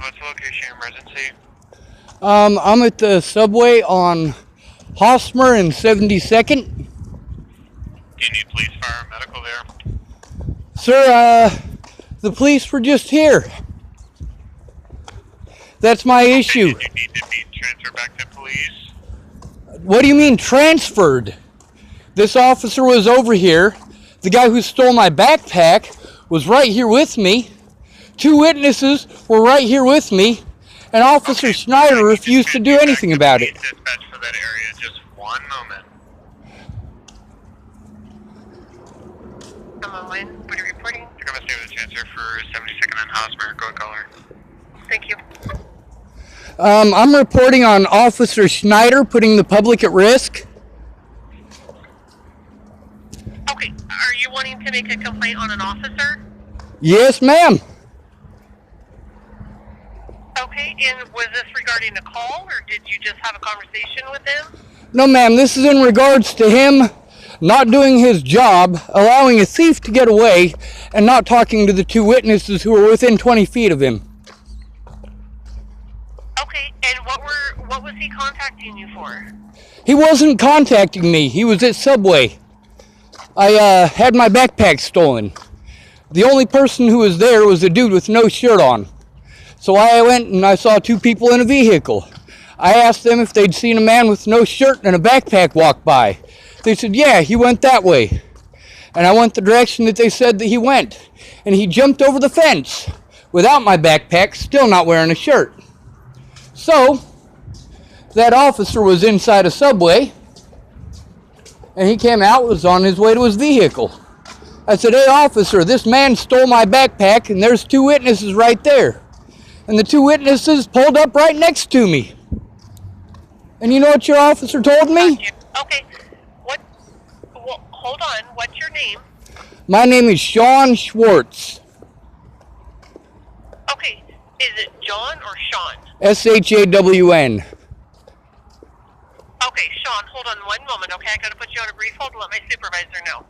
what's the location of emergency? I'm at the subway on Hosmer and 72nd. Do you need police, fire, medical there? Sir, the police were just here. That's my issue. Did you need to be transferred back to police? What do you mean transferred? This officer was over here. The guy who stole my backpack was right here with me. 2 witnesses were right here with me. And Officer Schneider refused to do anything about it. Dispatch for that area, just one moment. When? What are you reporting? You're going to stay with the transfer for 72nd and Hosmer. Go color. Thank you. I'm reporting on Officer Schneider putting the public at risk. Okay, are you wanting to make a complaint on an officer? Yes, ma'am. Okay, and was this regarding a call, or did you just have a conversation with him? No, ma'am, this is in regards to him not doing his job, allowing a thief to get away, and not talking to the 2 witnesses who were within 20 feet of him. Okay, and what was he contacting you for? He wasn't contacting me. He was at Subway. I had my backpack stolen. The only person who was there was a dude with no shirt on. So I went and I saw 2 people in a vehicle. I asked them if they'd seen a man with no shirt and a backpack walk by. They said, yeah, he went that way. And I went the direction that they said that he went. And he jumped over the fence without my backpack, still not wearing a shirt. So, that officer was inside a Subway, and he came out, was on his way to his vehicle. I said, hey officer, this man stole my backpack, and there's 2 witnesses right there. And the 2 witnesses pulled up right next to me. And you know what your officer told me? Okay, hold on, what's your name? My name is Sean Schwartz. Okay, is it John or Sean? S-H-A-W-N. Okay, Sean, hold on one moment, okay? I gotta put you on a brief hold and let my supervisor know.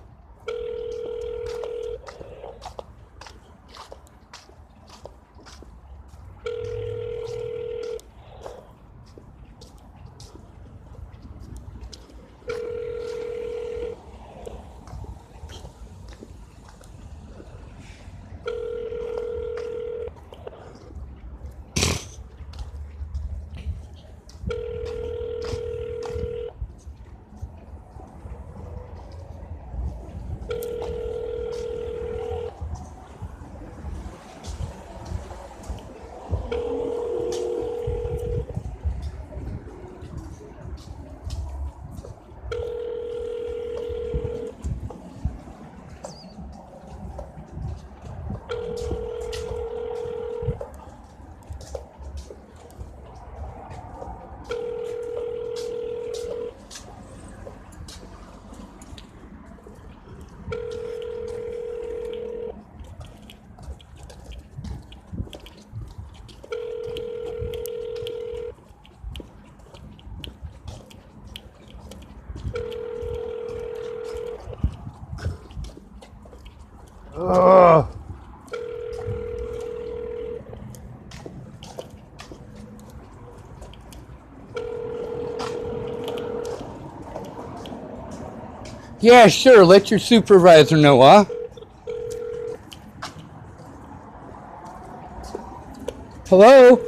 Yeah, sure, let your supervisor know, huh? Hello?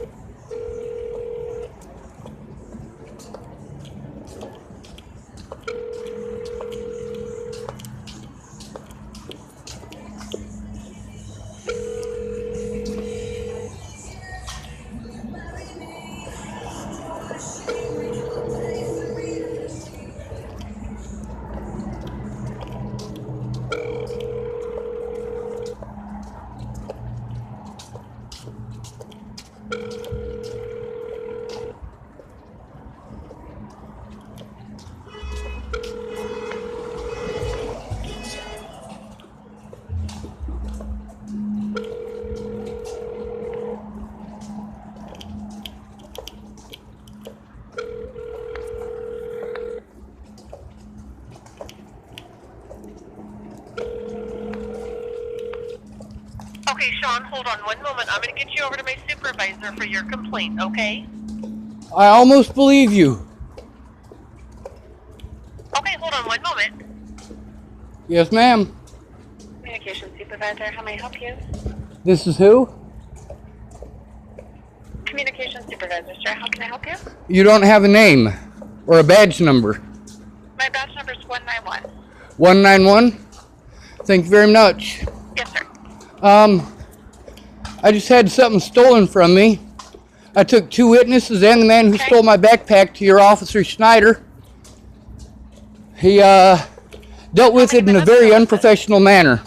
Okay, Sean, hold on one moment. I'm going to get you over to my supervisor for your complaint, okay? I almost believe you. Okay, hold on one moment. Yes, ma'am. Communications supervisor, how may I help you? This is who? Communications supervisor, sir, how can I help you? You don't have a name or a badge number. My badge number is 191. 191? Thank you very much. Yes, sir. I just had something stolen from me. I took 2 witnesses and the man who stole my backpack to your officer, Schneider. He dealt with it in a very unprofessional manner.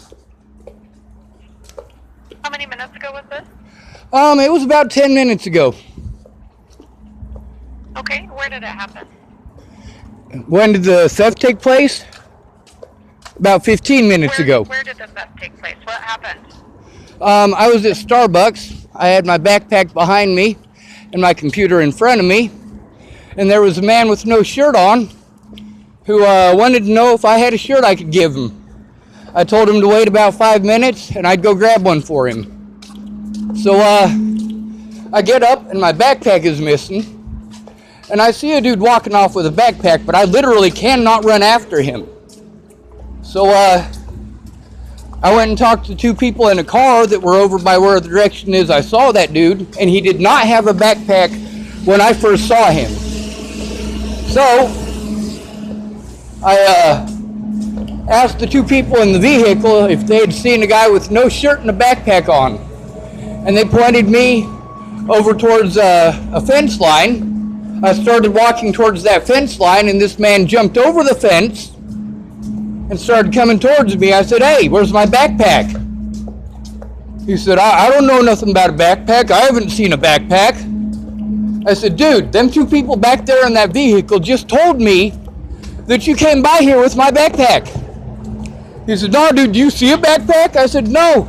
How many minutes ago was this? It was about 10 minutes ago. Okay, where did it happen? When did the theft take place? About 15 minutes ago. Where did the theft take place? What happened? I was at Starbucks. I had my backpack behind me and my computer in front of me. And there was a man with no shirt on who wanted to know if I had a shirt I could give him. I told him to wait about 5 minutes and I'd go grab one for him. So I get up and my backpack is missing. And I see a dude walking off with a backpack, but I literally cannot run after him. So I went and talked to 2 people in a car that were over by where the direction is I saw that dude, and he did not have a backpack when I first saw him. So I asked the 2 people in the vehicle if they had seen a guy with no shirt and a backpack on. And they pointed me over towards a fence line. I started walking towards that fence line, and this man jumped over the fence and started coming towards me. I said, "Hey, where's my backpack?" He said, I don't know nothing about a backpack. I haven't seen a backpack. I said, "Dude, them 2 people back there in that vehicle just told me that you came by here with my backpack." He said, "No, dude, do you see a backpack?" I said, "No.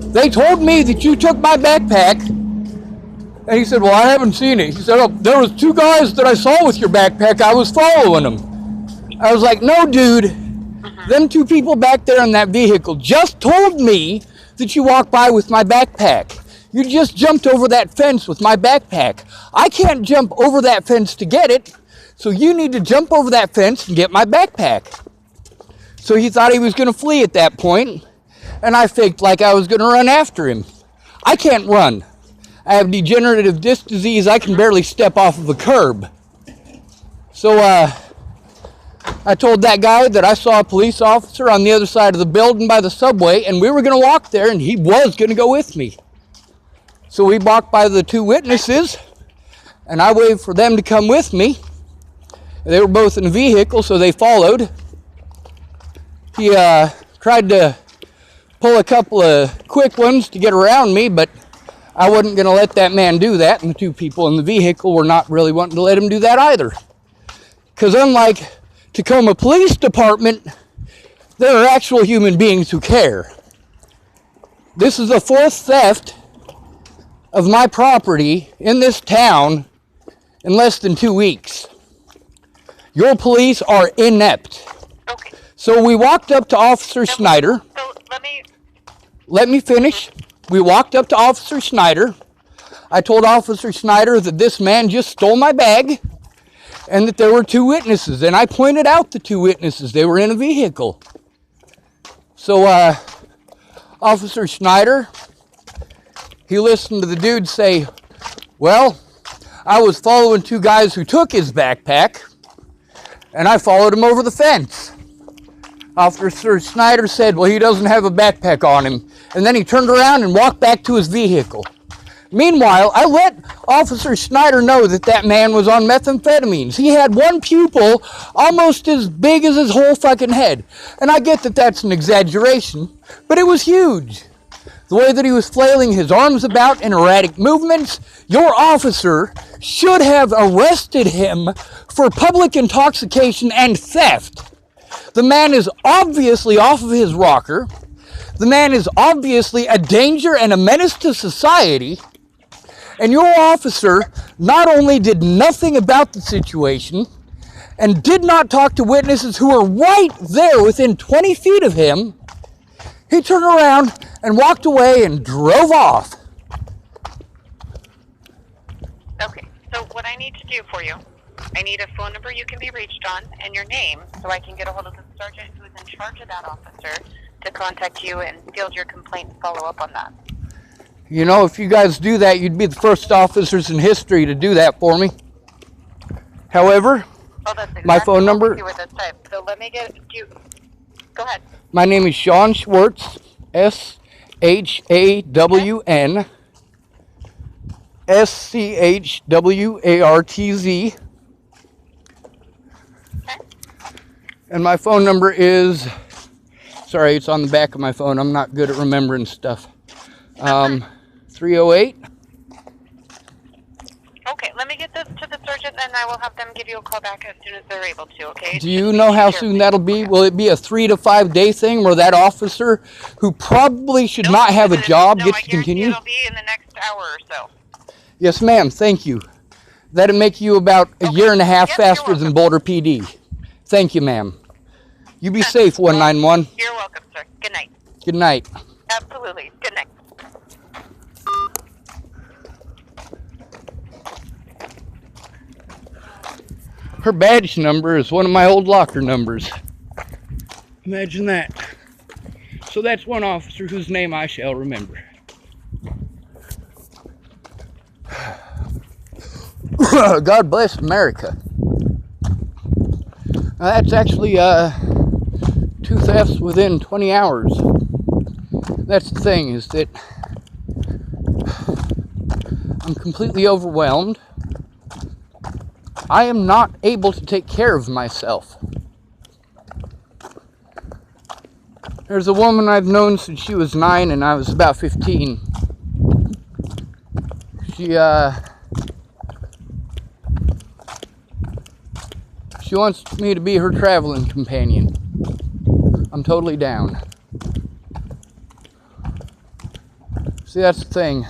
They told me that you took my backpack." And he said, "Well, I haven't seen it." He said, "Oh, there was 2 guys that I saw with your backpack. I was following them." I was like, "No, dude. Them 2 people back there in that vehicle just told me that you walked by with my backpack. You just jumped over that fence with my backpack. I can't jump over that fence to get it, so you need to jump over that fence and get my backpack." So he thought he was going to flee at that point, and I faked like I was going to run after him. I can't run. I have degenerative disc disease. I can barely step off of a curb. So I told that guy that I saw a police officer on the other side of the building by the subway, and we were going to walk there, and he was going to go with me. So we walked by the 2 witnesses, and I waved for them to come with me. They were both in a vehicle, so they followed. He tried to pull a couple of quick ones to get around me, but I wasn't going to let that man do that, and the 2 people in the vehicle were not really wanting to let him do that either. Because unlike Tacoma Police Department, there are actual human beings who care. This is the 4th theft of my property in this town in less than 2 weeks. Your police are inept. Okay. So we walked up to Officer Schneider. So Let me finish. We walked up to Officer Schneider. I told Officer Schneider that this man just stole my bag and that there were 2 witnesses. And I pointed out the 2 witnesses. They were in a vehicle. So Officer Schneider, he listened to the dude say, "Well, I was following 2 guys who took his backpack, and I followed him over the fence." Officer Schneider said, "Well, he doesn't have a backpack on him." And then he turned around and walked back to his vehicle. Meanwhile, I let Officer Schneider know that that man was on methamphetamines. He had one pupil almost as big as his whole fucking head. And I get that that's an exaggeration, but it was huge. The way that he was flailing his arms about in erratic movements, your officer should have arrested him for public intoxication and theft. The man is obviously off of his rocker. The man is obviously a danger and a menace to society. And your officer not only did nothing about the situation and did not talk to witnesses who were right there within 20 feet of him, He turned around and walked away and drove off. Okay, so what I need to do for you, I need a phone number you can be reached on and your name so I can get a hold of the sergeant who is in charge of that officer to contact you and field your complaint and follow up on that. You know, if you guys do that, you'd be the first officers in history to do that for me. However, Oh, that's exactly my phone number. what we do at this time. So let me get you. Go ahead. My name is Sean Schwartz, SHAWN, SCHWARTZ. Okay. And my phone number is, sorry, it's on the back of my phone. I'm not good at remembering stuff. 308. Okay, let me get this to the sergeant and I will have them give you a call back as soon as they're able to, okay? Do you know how soon that'll be? Will it be a 3 to 5 day thing where that officer, who probably should not have a job, gets to continue? It'll be in the next hour or so. Yes, ma'am. Thank you. That'll make you about a year and a half faster than Boulder PD. Thank you, ma'am. You be safe, 191. You're welcome, sir. Good night. Good night. Absolutely. Good night. Her badge number is one of my old locker numbers. Imagine that. So that's one officer whose name I shall remember. God bless America. That's actually 2 thefts within 20 hours. That's the thing, is that I'm completely overwhelmed. I am not able to take care of myself. There's a woman I've known since she was 9 and I was about 15. She wants me to be her traveling companion. I'm totally down. See, that's the thing.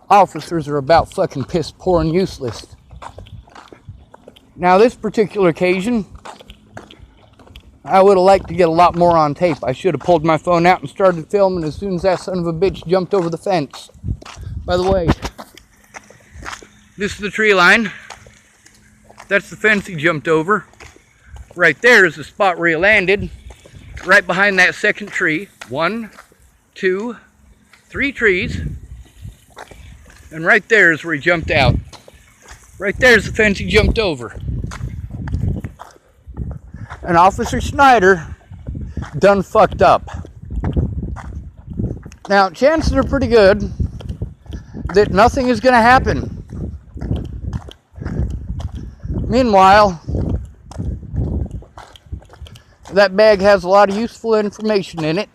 Officers are about fucking piss poor and useless. Now, this particular occasion, I would have liked to get a lot more on tape. I should have pulled my phone out and started filming as soon as that son of a bitch jumped over the fence. By the way, this is the tree line. That's the fence he jumped over. Right there is the spot where he landed. Right behind that second tree. 1, 2, 3 trees. And right there is where he jumped out. Right there's the fence he jumped over. And Officer Snyder done fucked up. Now, chances are pretty good that nothing is going to happen. Meanwhile, that bag has a lot of useful information in it.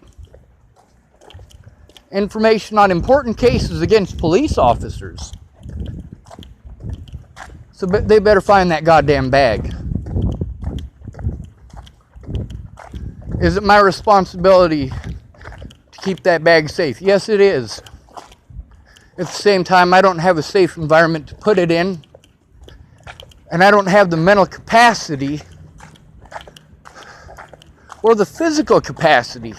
Information on important cases against police officers. So they better find that goddamn bag. Is it my responsibility to keep that bag safe? Yes, it is. At the same time, I don't have a safe environment to put it in. And I don't have the mental capacity or the physical capacity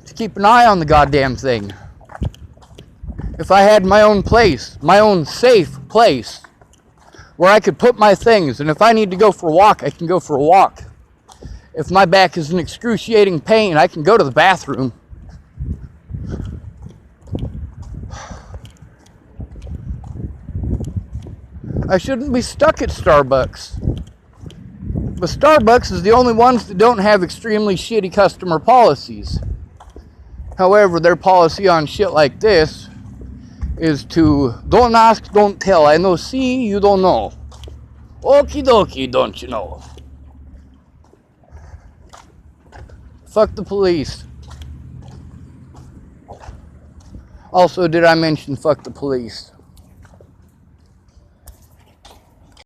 to keep an eye on the goddamn thing. If I had my own place, my own safe place, where I could put my things, and if I need to go for a walk, I can go for a walk. If my back is in excruciating pain, I can go to the bathroom. I shouldn't be stuck at Starbucks. But Starbucks is the only ones that don't have extremely shitty customer policies. However, their policy on shit like this is to don't ask, don't tell. I know, see, you don't know. Okie dokie, don't you know? Fuck the police. Also, did I mention fuck the police?